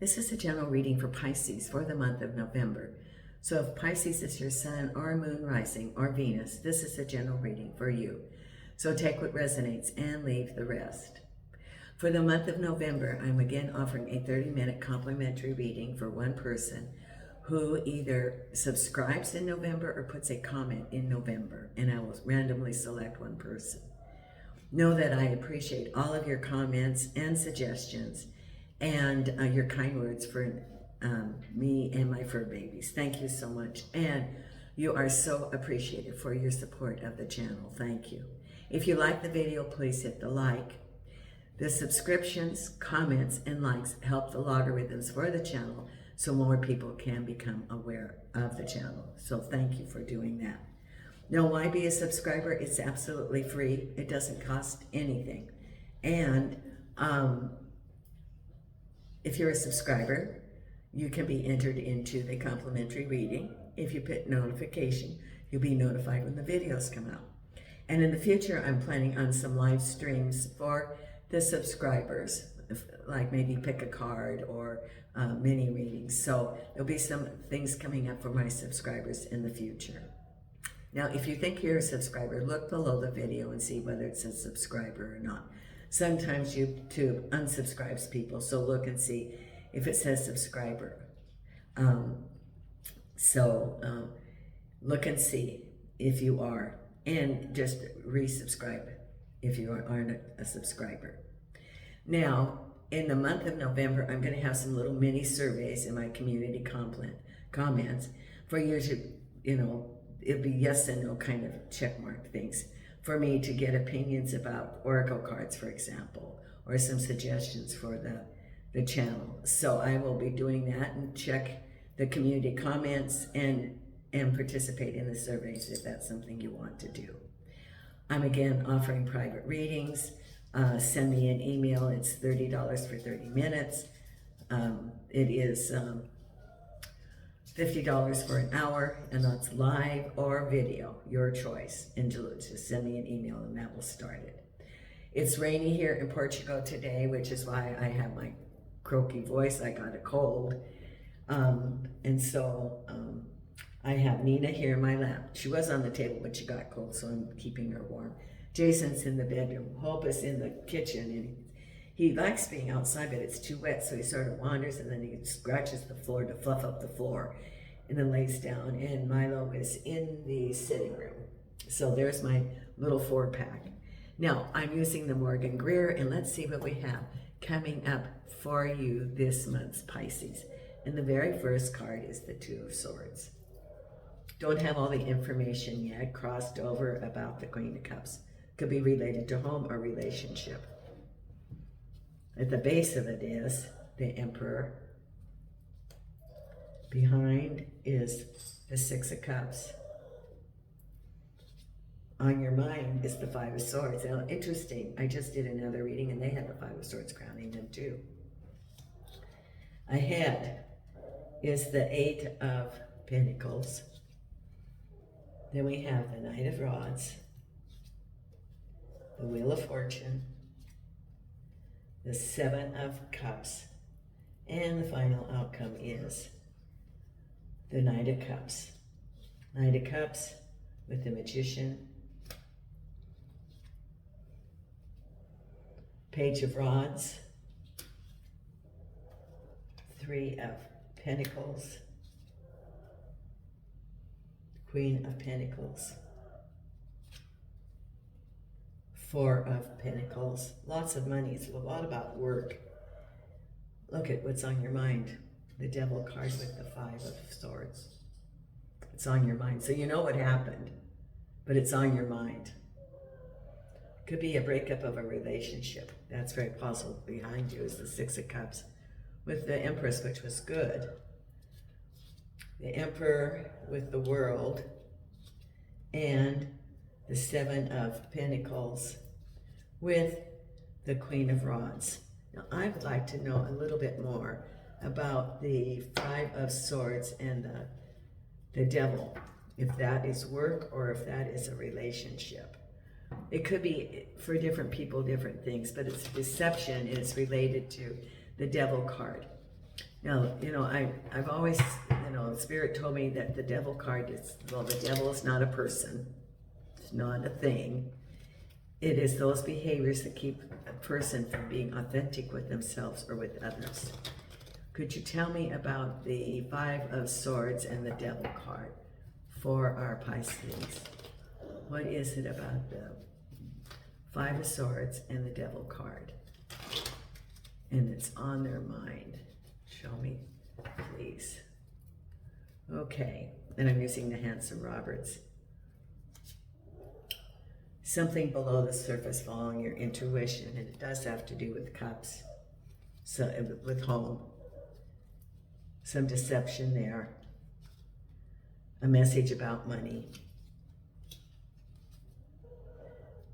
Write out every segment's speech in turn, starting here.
This is a general reading for Pisces for the month of November. So if Pisces is your sun or moon rising or Venus, this is a general reading for you. So take what resonates and leave the rest. For the month of November, I'm again offering a 30-minute complimentary reading for one person who either subscribes in November or puts a comment in November, and I will randomly select one person. Know that I appreciate all of your comments and suggestions and your kind words for me and my fur babies. Thank you so much. And you are so appreciated for your support of the channel. Thank you. If you like the video, please hit the like. The subscriptions, comments, and likes help the logarithms for the channel so more people can become aware of the channel. So thank you for doing that. Now, why be a subscriber? It's absolutely free. It doesn't cost anything. And if you're a subscriber, you can be entered into the complimentary reading. If you put notification, you'll be notified when the videos come out. And in the future, I'm planning on some live streams for the subscribers, like maybe pick a card or mini readings. So there'll be some things coming up for my subscribers in the future. Now, if you think you're a subscriber, look below the video and see whether it says subscriber or not. Sometimes YouTube unsubscribes people, so look and see if it says subscriber. Look and see if you are, and just resubscribe if you aren't a subscriber. Now, in the month of November, I'm going to have some little mini surveys in my community comments for you to, it'll be yes and no kind of checkmark things for me to get opinions about oracle cards, for example, or some suggestions for the channel. So I will be doing that and check the community comments and participate in the surveys if that's something you want to do. I'm again offering private readings. Send me an email. It's $30 for 30 minutes. It is $50 for an hour, and that's live or video, your choice. And just send me an email and that will start it. It's rainy here in Portugal today, which is why I have my croaky voice. I got a cold. I have Nina here in my lap. She was on the table, but she got cold, so I'm keeping her warm. Jason's in the bedroom. Hope is in the kitchen, and he likes being outside, but it's too wet, so he sort of wanders, and then he scratches the floor to fluff up the floor, and then lays down, and Milo is in the sitting room. So there's my little 4-pack. Now, I'm using the Morgan Greer, and let's see what we have coming up for you this month, Pisces. And the very first card is the 2 of Swords. Don't have all the information yet crossed over about the Queen of Cups. Could be related to home or relationship. At the base of it is the Emperor. Behind is the 6 of Cups. On your mind is the 5 of Swords. Now, interesting, I just did another reading and they had the 5 of Swords crowning them too. Ahead is the 8 of Pentacles. Then we have the Knight of Rods, the Wheel of Fortune, the 7 of Cups, and the final outcome is the Knight of Cups. Knight of Cups with the Magician, Page of Rods, 3 of Pentacles, Queen of Pentacles, 4 of Pentacles. Lots of money. It's a lot about work. Look at what's on your mind. The Devil card with the 5 of Swords. It's on your mind. So you know what happened, but it's on your mind. Could be a breakup of a relationship. That's very possible. Behind you is the 6 of Cups with the Empress, which was good. The Emperor with the World, and the 7 of Pentacles with the Queen of Rods. Now, I would like to know a little bit more about the 5 of Swords and the Devil, if that is work or if that is a relationship. It could be, for different people, different things, but it's deception, and it's related to the Devil card. Now, I've always, Spirit told me that the devil card is, well, the devil is not a person. It's not a thing. It is those behaviors that keep a person from being authentic with themselves or with others. Could you tell me about the Five of Swords and the Devil card for our Pisces? What is it about the Five of Swords and the Devil card? And it's on their mind. Show me, please. Okay, and I'm using the Hanson Roberts. Something below the surface, following your intuition, and it does have to do with cups, so with home. Some deception there. A message about money.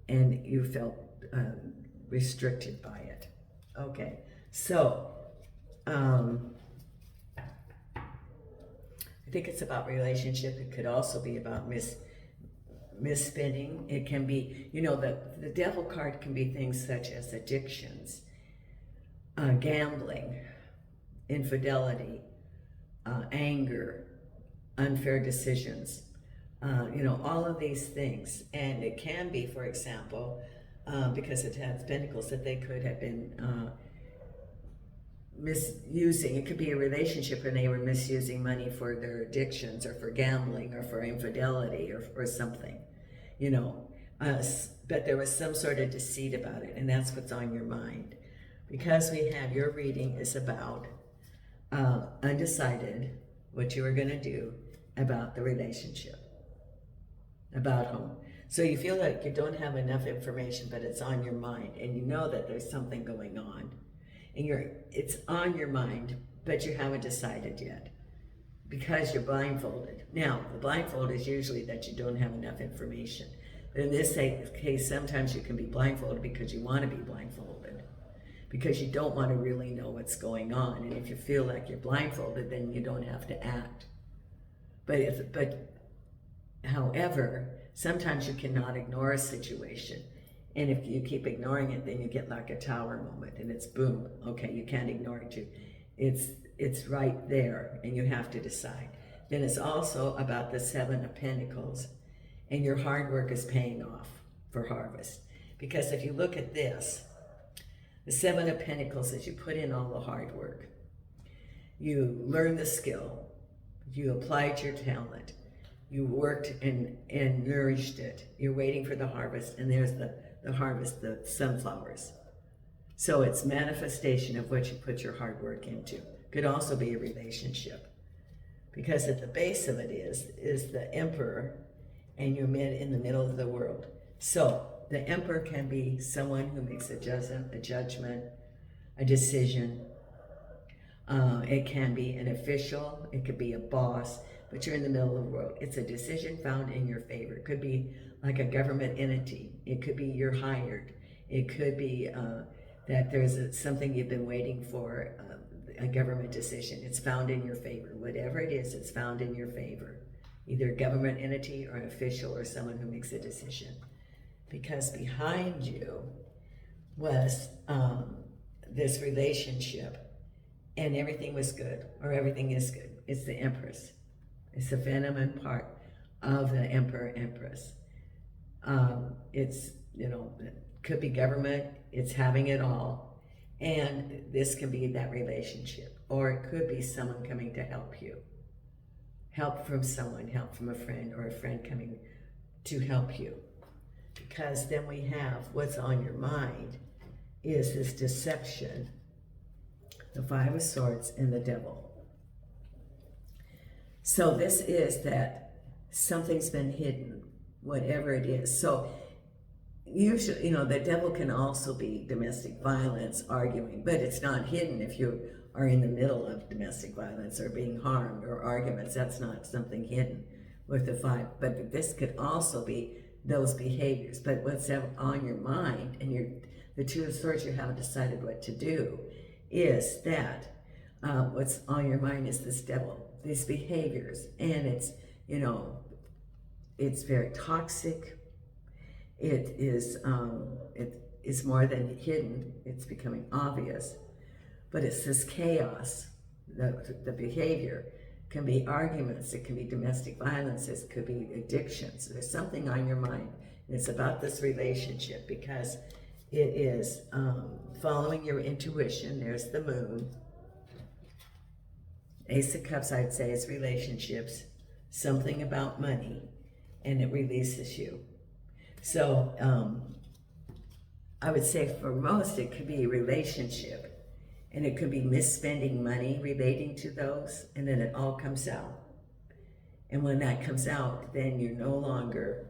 And you felt restricted by it. Okay, so I think it's about relationship. It could also be about misspending. It can be, the devil card can be things such as addictions, gambling, infidelity, anger, unfair decisions, all of these things. And it can be, for example, because it has pentacles, that they could have been misusing. It could be a relationship and they were misusing money for their addictions or for gambling or for infidelity or something, but there was some sort of deceit about it, and that's what's on your mind. Because we have, your reading is about undecided, what you were going to do about the relationship, about home. So you feel like you don't have enough information, but it's on your mind, and you know that there's something going on, and it's on your mind, but you haven't decided yet because you're blindfolded. Now, the blindfold is usually that you don't have enough information. But in this case, sometimes you can be blindfolded because you want to be blindfolded, because you don't want to really know what's going on. And if you feel like you're blindfolded, then you don't have to act. However, sometimes you cannot ignore a situation. And if you keep ignoring it, then you get like a tower moment, and it's boom. Okay, you can't ignore it. It's right there, and you have to decide. Then it's also about the Seven of Pentacles, and your hard work is paying off for harvest. Because if you look at this, the Seven of Pentacles is you put in all the hard work. You learned the skill. You applied your talent. You worked and nourished it. You're waiting for the harvest, and there's the harvest, the sunflowers. So it's manifestation of what you put your hard work into. Could also be a relationship. Because at the base of it is the Emperor, and you're in the middle of the world. So the Emperor can be someone who makes a judgment, a decision. It can be an official, it could be a boss, but you're in the middle of the world. It's a decision found in your favor. It could be like a government entity. It could be you're hired. It could be that there's something you've been waiting for, a government decision. It's found in your favor. Whatever it is, it's found in your favor. Either a government entity or an official or someone who makes a decision. Because behind you was this relationship, and everything was good, or everything is good. It's the Empress. It's the feminine part of the Emperor, Empress. It's, it could be government, it's having it all. And this can be that relationship, or it could be someone coming to help you. Help from someone, help from a friend, or a friend coming to help you. Because then we have what's on your mind is this deception, the Five of Swords and the Devil. So this is that something's been hidden, whatever it is. So usually, the devil can also be domestic violence, arguing, but it's not hidden if you are in the middle of domestic violence or being harmed or arguments. That's not something hidden with the five. But this could also be those behaviors. But what's on your mind, and the Two of Swords, you haven't decided what to do, is that what's on your mind is this devil, these behaviors, and it's, it's very toxic. It is more than hidden. It's becoming obvious, but it's this chaos the behavior. It can be arguments, it can be domestic violence, it could be addictions. There's something on your mind. And it's about this relationship because it is following your intuition. There's the moon. Ace of Cups, I'd say, is relationships, something about money, and it releases you. So I would say for most, it could be a relationship, and it could be misspending money relating to those, and then it all comes out. And when that comes out, then you're no longer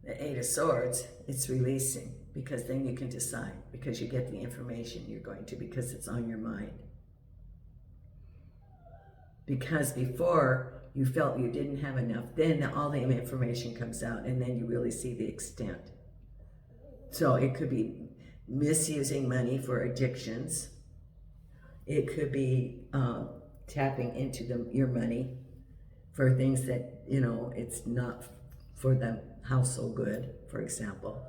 the Eight of Swords. It's releasing, because then you can decide, because you get the information you're going to, because it's on your mind. Because before you felt you didn't have enough, then all the information comes out, and then you really see the extent. So it could be misusing money for addictions. It could be tapping into your money for things that, you know, it's not for the household good, for example.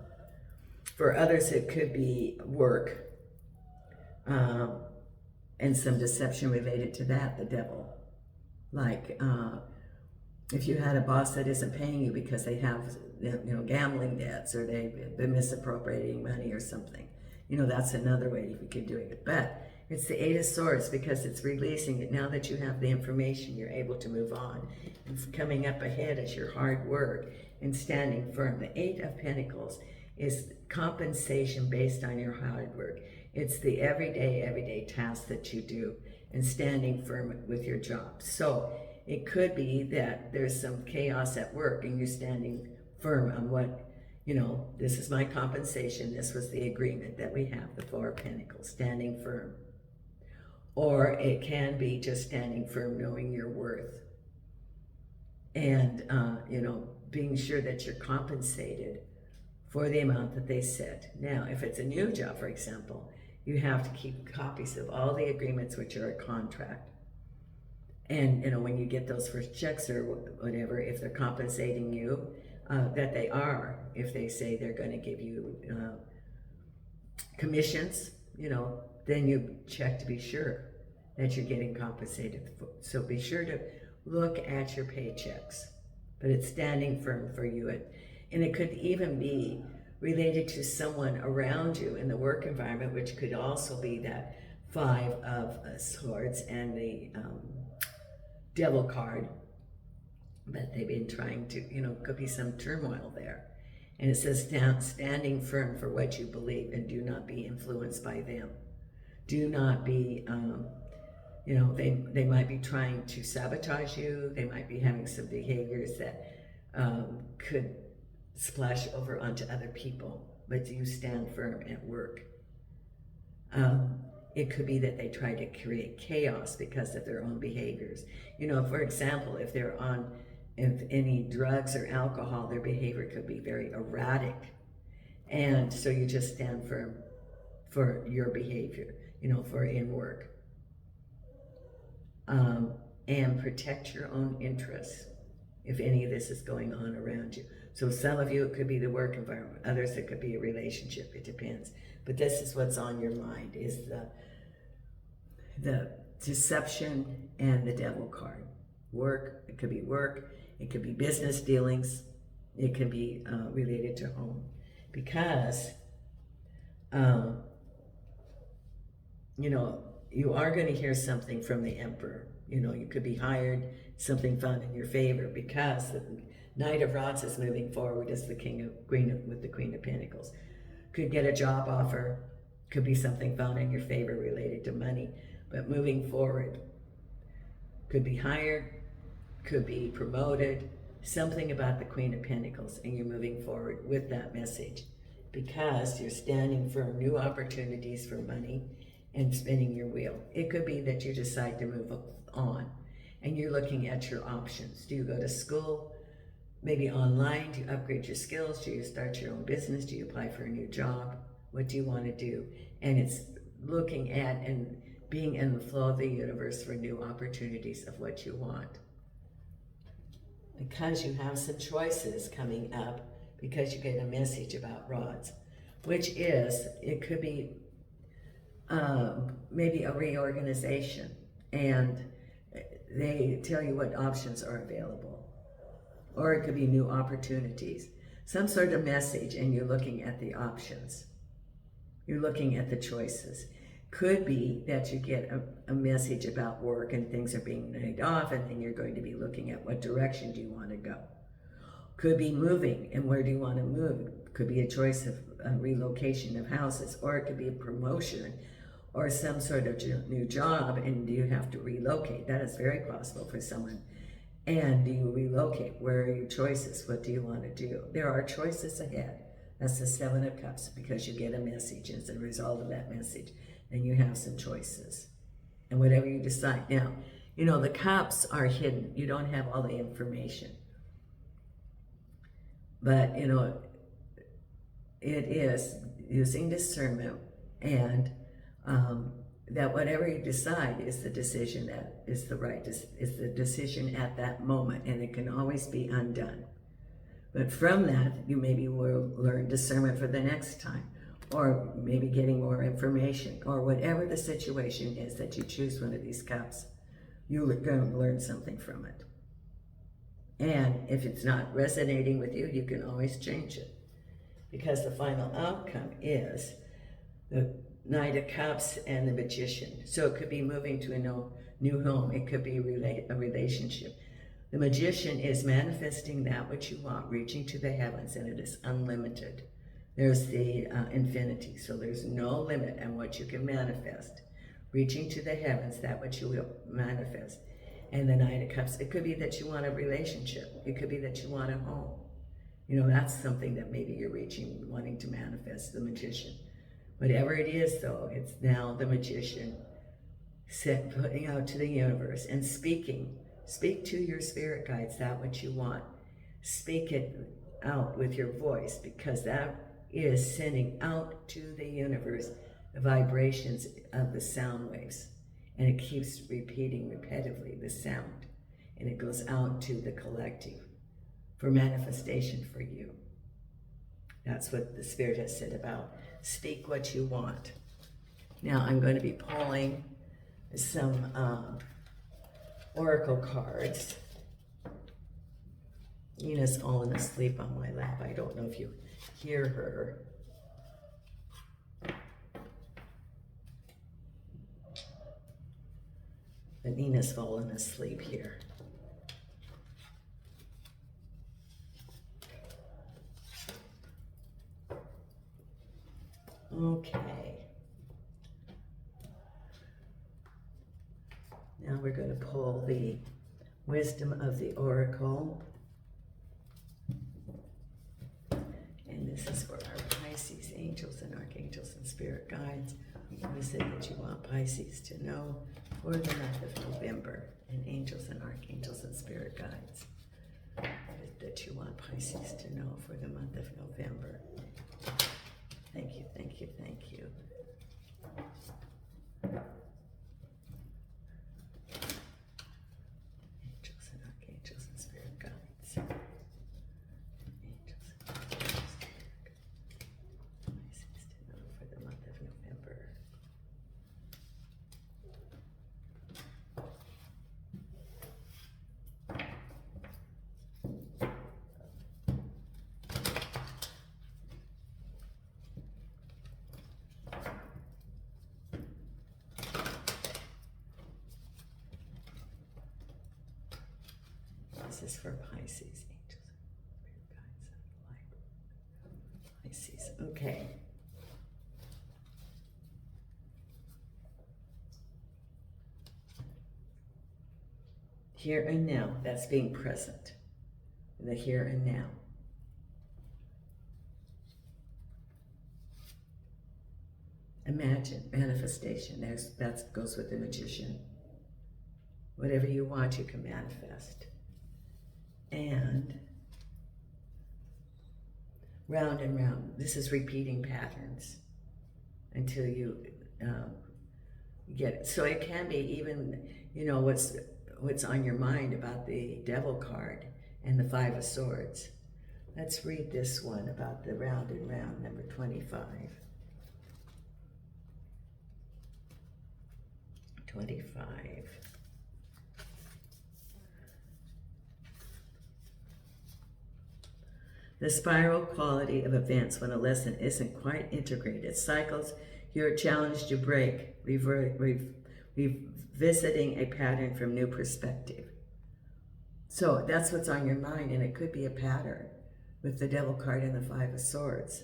For others, it could be work and some deception related to that, the devil. Like if you had a boss that isn't paying you because they have, you know, gambling debts, or they've been misappropriating money or something. You know, that's another way you could do it. But it's the Eight of Swords, because it's releasing it. Now that you have the information, you're able to move on. And coming up ahead is your hard work and standing firm. The Eight of Pentacles is compensation based on your hard work. It's the everyday tasks that you do, and standing firm with your job. So it could be that there's some chaos at work, and you're standing firm on what, you know, this is my compensation. This was the agreement that we have, the Four of Pentacles, standing firm. Or it can be just standing firm, knowing your worth. And, you know, being sure that you're compensated for the amount that they set. Now, if it's a new job, for example, you have to keep copies of all the agreements, which are a contract. And, you know, when you get those first checks or whatever, if they're compensating you, that they are, if they say they're going to give you commissions, you know, then you check to be sure that you're getting compensated. So be sure to look at your paychecks, but it's standing firm for you. And it could even be related to someone around you in the work environment, which could also be that Five of Swords and the Devil card. But they've been trying to, you know, could be some turmoil there. And it says standing firm for what you believe, and do not be influenced by them. Do not be, you know, they might be trying to sabotage you. They might be having some behaviors that could splash over onto other people, but you stand firm at work. It could be that they try to create chaos because of their own behaviors. You know, for example, if they're on any drugs or alcohol, their behavior could be very erratic. And so you just stand firm for your behavior, you know, for in work. And protect your own interests if any of this is going on around you. So some of you, it could be the work environment. Others, it could be a relationship. It depends. But this is what's on your mind, is the deception and the Devil card. Work, it could be work. It could be business dealings. It could be related to home. Because, you know, you are going to hear something from the Emperor. You know, you could be hired, something found in your favor, because the Knight of Rods is moving forward as the with the Queen of Pentacles. Could get a job offer, could be something found in your favor related to money, but moving forward. Could be hired, could be promoted, something about the Queen of Pentacles, and you're moving forward with that message because you're standing for new opportunities for money and spinning your wheel. It could be that you decide to move on and you're looking at your options. Do you go to school? Maybe online? Do you upgrade your skills? Do you start your own business? Do you apply for a new job? What do you want to do? And it's looking at and being in the flow of the universe for new opportunities of what you want. Because you have some choices coming up, because you get a message about rods, which is, it could be maybe a reorganization, and they tell you what options are available. Or it could be new opportunities, some sort of message, and you're looking at the options. You're looking at the choices. Could be that you get a message about work and things are being laid off, and then you're going to be looking at what direction do you want to go. Could be moving, and where do you want to move? Could be a choice of relocation of houses, or it could be a promotion or some sort of new job, and you have to relocate. That is very possible for someone. And do you relocate? Where are your choices? What do you want to do? There are choices ahead. That's the Seven of Cups, because you get a message, and as a result of that message, then you have some choices. And whatever you decide. Now, you know, the cups are hidden. You don't have all the information. But, you know, it is using discernment, and that whatever you decide is the decision that is the right, is the decision at that moment, and it can always be undone. But from that, you maybe will learn discernment for the next time, or maybe getting more information, or whatever the situation is that you choose one of these cups, you're going to learn something from it. And if it's not resonating with you, you can always change it, because the final outcome is the Knight of Cups and the Magician. So it could be moving to a new home. It could be a relationship. The Magician is manifesting that which you want, reaching to the heavens, and it is unlimited. There's the infinity, so there's no limit on what you can manifest. Reaching to the heavens, that which you will manifest. And the Knight of Cups, it could be that you want a relationship. It could be that you want a home. You know, that's something that maybe you're wanting to manifest, the Magician. Whatever it is, though, it's now the Magician putting out to the universe and speaking. Speak to your spirit guides that which you want. Speak it out with your voice, because that is sending out to the universe the vibrations of the sound waves. And it keeps repeating repetitively the sound. And it goes out to the collective for manifestation for you. That's what the Spirit has said about speak what you want. Now I'm going to be pulling some oracle cards. Nina's fallen asleep on my lap. I don't know if you hear her. But Nina's fallen asleep here. Okay. Now we're going to pull the wisdom of the oracle. And this is for our Pisces, angels and archangels and spirit guides. You said that you want Pisces to know for the month of November, and angels and archangels and spirit guides. That you want Pisces to know for the month of November. Thank you, thank you, thank you. Angels and archangels and spirit guides. Angels and archangels and spirit guides. Pisces to know for the month of November. This is for Pisces, angels, spirit guides, and light. Pisces, okay. Here and now, that's being present. The here and now. Imagine, manifestation, that goes with the Magician. Whatever you want, you can manifest. And round and round. This is repeating patterns until you get it. So it can be even, you know, what's on your mind about the Devil card and the Five of Swords. Let's read this one about the round and round, number 25. 25. The spiral quality of events when a lesson isn't quite integrated. Cycles you're challenged to break, revisiting a pattern from new perspective. So that's what's on your mind, and it could be a pattern with the Devil card and the Five of Swords.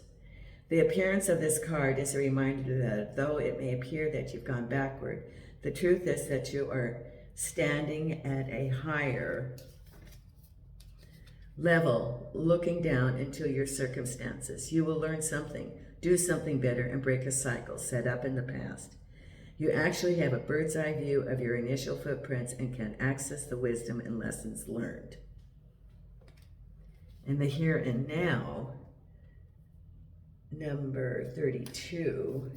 The appearance of this card is a reminder that though it may appear that you've gone backward, the truth is that you are standing at a higher level, looking down into your circumstances. You will learn something, do something better, and break a cycle set up in the past. You actually have a bird's eye view of your initial footprints and can access the wisdom and lessons learned. In the here and now, number 32,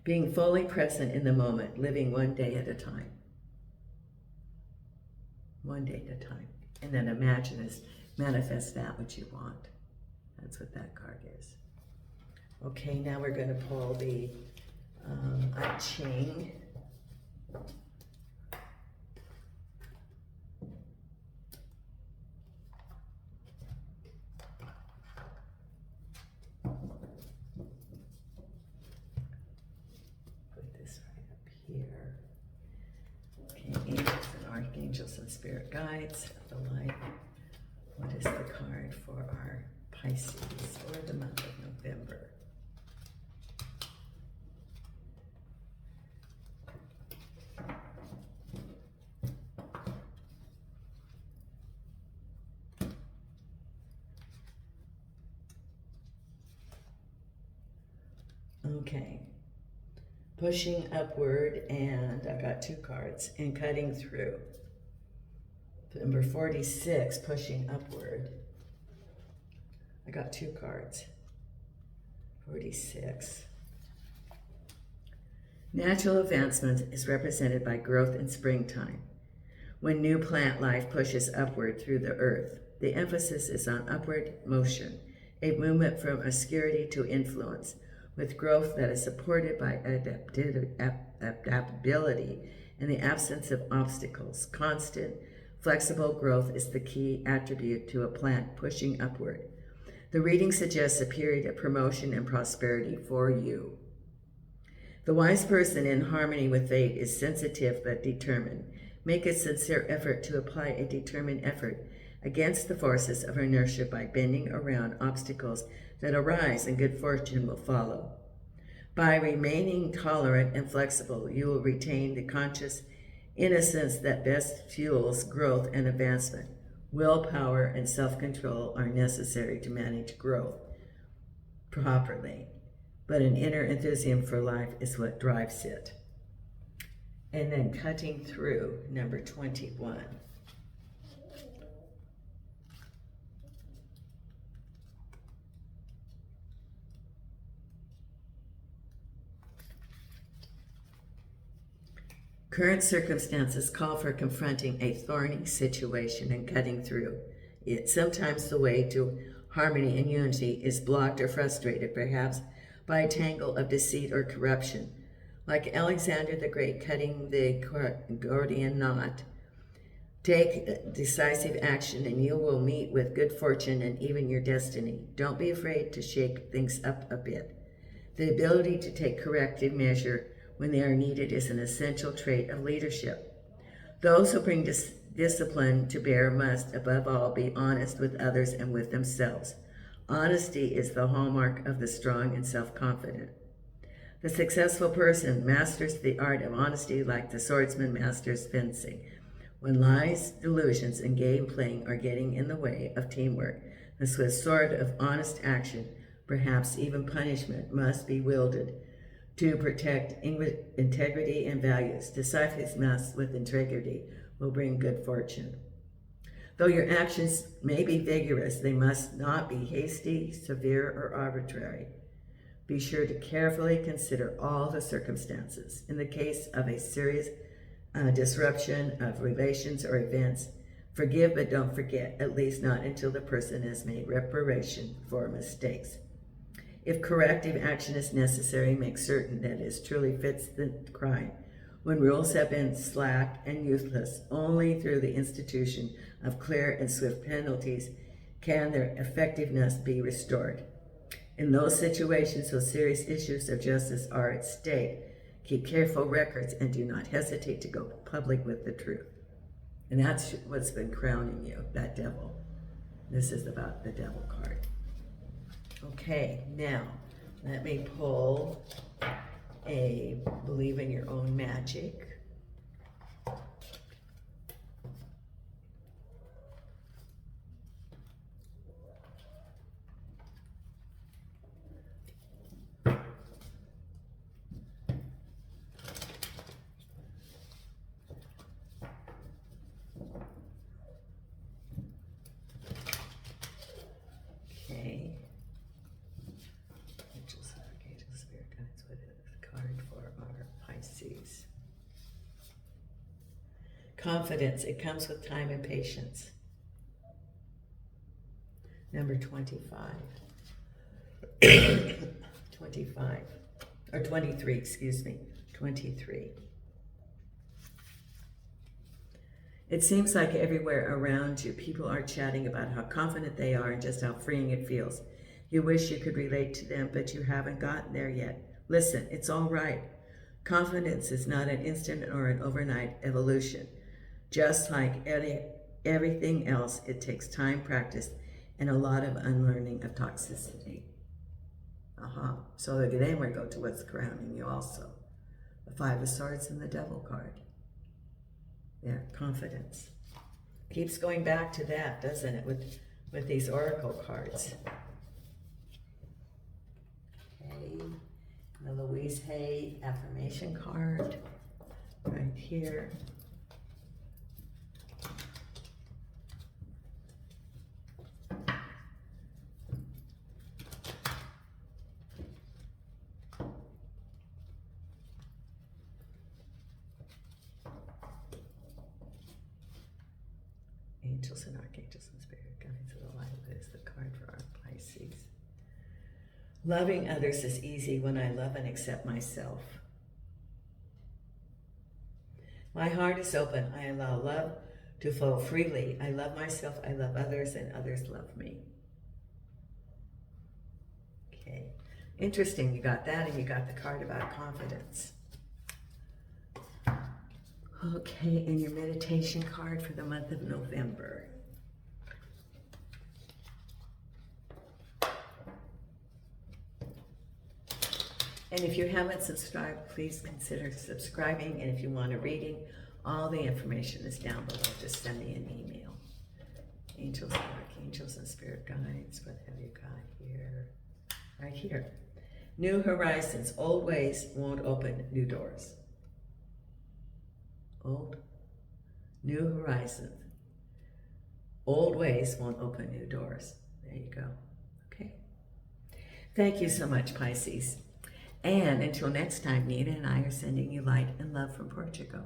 being fully present in the moment, living one day at a time. One day at a time. And then imagine this, manifest that which you want. That's what that card is. Okay, now we're going to pull the I Ching. Angels and spirit guides of the light. What is the card for our Pisces for the month of November? Okay. Pushing upward, and I got two cards, and cutting through. Number 46, pushing upward. I got two cards. 46. Natural advancement is represented by growth in springtime, when new plant life pushes upward through the earth. The emphasis is on upward motion, a movement from obscurity to influence, with growth that is supported by adaptability in the absence of obstacles. Constant, flexible growth is the key attribute to a plant pushing upward. The reading suggests a period of promotion and prosperity for you. The wise person in harmony with fate is sensitive but determined. Make a sincere effort to apply a determined effort against the forces of inertia by bending around obstacles that arise, and good fortune will follow. By remaining tolerant and flexible, you will retain the conscious innocence that best fuels growth and advancement. Willpower and self-control are necessary to manage growth properly, but an inner enthusiasm for life is what drives it. And then cutting through, number 21. Current circumstances call for confronting a thorny situation and cutting through it. Sometimes the way to harmony and unity is blocked or frustrated, perhaps by a tangle of deceit or corruption. Like Alexander the Great cutting the Gordian knot, take decisive action and you will meet with good fortune and even your destiny. Don't be afraid to shake things up a bit. The ability to take corrective measure when they are needed is an essential trait of leadership. Those who bring discipline to bear must, above all, be honest with others and with themselves. Honesty is the hallmark of the strong and self-confident. The successful person masters the art of honesty like the swordsman masters fencing. When lies, delusions, and game playing are getting in the way of teamwork, the swift sword of honest action, perhaps even punishment, must be wielded to protect integrity and values. Decisiveness with integrity will bring good fortune. Though your actions may be vigorous, they must not be hasty, severe, or arbitrary. Be sure to carefully consider all the circumstances. In the case of a serious disruption of relations or events, Forgive but don't forget, at least not until the person has made reparation for mistakes. If corrective action is necessary, make certain that it truly fits the crime. When rules have been slack and useless, only through the institution of clear and swift penalties can their effectiveness be restored. In those situations where serious issues of justice are at stake, keep careful records and do not hesitate to go public with the truth. And that's what's been crowning you, that devil. This is about the devil card. Okay, now let me pull a believe in your own magic. Okay. Angels, archangels, spirit guides, what is the card for our Pisces? Confidence, it comes with time and patience. Number 25. 25. Or 23, excuse me. 23. It seems like everywhere around you, people are chatting about how confident they are and just how freeing it feels. You wish you could relate to them, but you haven't gotten there yet. Listen, it's all right. Confidence is not an instant or an overnight evolution. Just like everything else, it takes time, practice, and a lot of unlearning of toxicity. So then we go to what's crowning you also. The Five of Swords and the Devil card. Yeah, confidence. Keeps going back to that, doesn't it, with these oracle cards. Okay, the Louise Hay affirmation card right here. Angels and archangels and spirit guides of the light is the card for our Pisces. Loving others is easy when I love and accept myself. My heart is open. I allow love to flow freely. I love myself, I love others, and others love me. Okay. Interesting, you got that, and you got the card about confidence. Okay, and your meditation card for the month of November. And if you haven't subscribed, please consider subscribing. And if you want a reading, all the information is down below. Just send me an email. Angels and archangels and spirit guides, what have you got here? Right here. New horizons, old ways won't open new doors. New horizons. Old ways won't open new doors. There you go. Okay. Thank you so much, Pisces. And until next time, Nina and I are sending you light and love from Portugal.